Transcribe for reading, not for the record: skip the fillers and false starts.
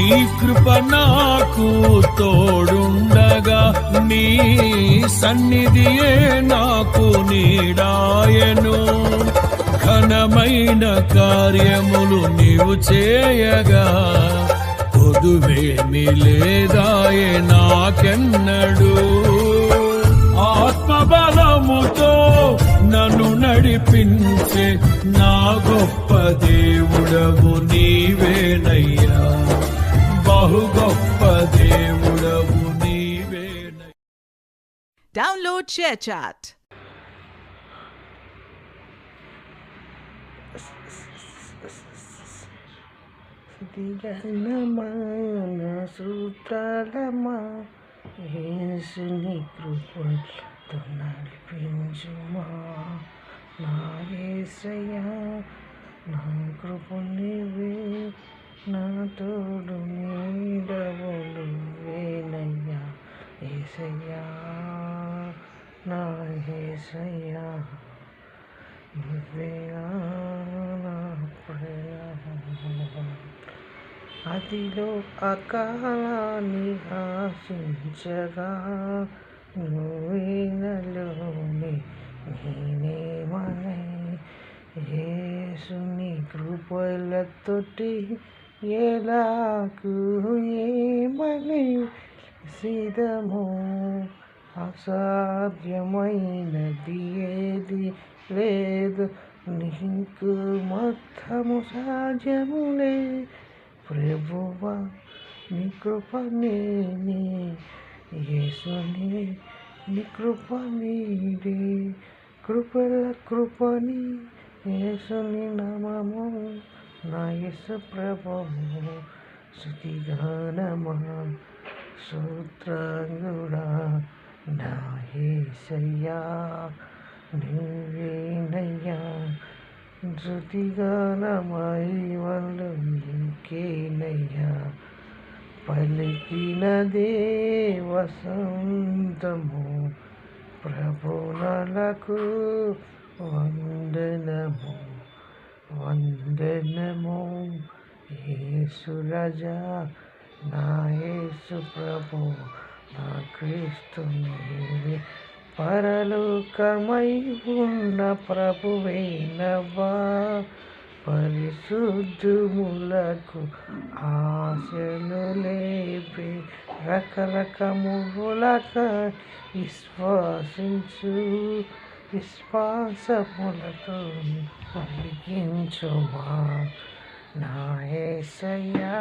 నీ కృప నాకు తోడుండగా నీ సన్నిధియే నాకు నీడాయను. ఘనమైన కార్యములు నీవు చేయగా కొదువేమి లేదాయే నాకెన్నడు. ఆత్మబలముతో నన్ను నడిపించే నా గొప్ప దేవుడవు నీవేనయ్యా, బహు గొప్ప దేవుడవు నీవేనయ్యా. Download ShareChat. దిగనమాన సూత్రాలమా యేసుని కృపతో నడిపించుమా. నా యేసయ్యా నా కృప నీవే, నా తోడు నీడవులు వేనయ్యా. యేసయ్యా నా యేసయ్యా నువ్వేనా నా ప్రేమ. అదిలో అకాలాన్ని ఆశించగా నువ్వేనలోని నేనేమనే. యేసుని కృపలతోటి ఎలాకు ఏమని సిద్ధము. అసాధ్యమైనది ఏది లేదు, నీకు మొత్తము సాధ్యములే. ప్రభువా నీ కృప నేనే, యేసుని నీ కృప నీదే. కృపల కృపని యేసుని నామము, నా యేసు ప్రభువు. స్తుతిగానమా స్తోత్రముడా నా యేసయ్యా నీవేనయ్యా. స్తుతిగానమహిమలు నీకేనయ్యా. పలికినదే వసంతము, ప్రభువునకు వందనము వందనము. యేసు రాజా నా యేసు ప్రభు నా క్రీస్తు నీవే. పరలోకమై ఉన్న ప్రభువేనవా, పరిశుద్ధములకు ఆశలు లేపి రకరకములక విశ్వాసములతో పలికించుమా. నా యేసయ్యా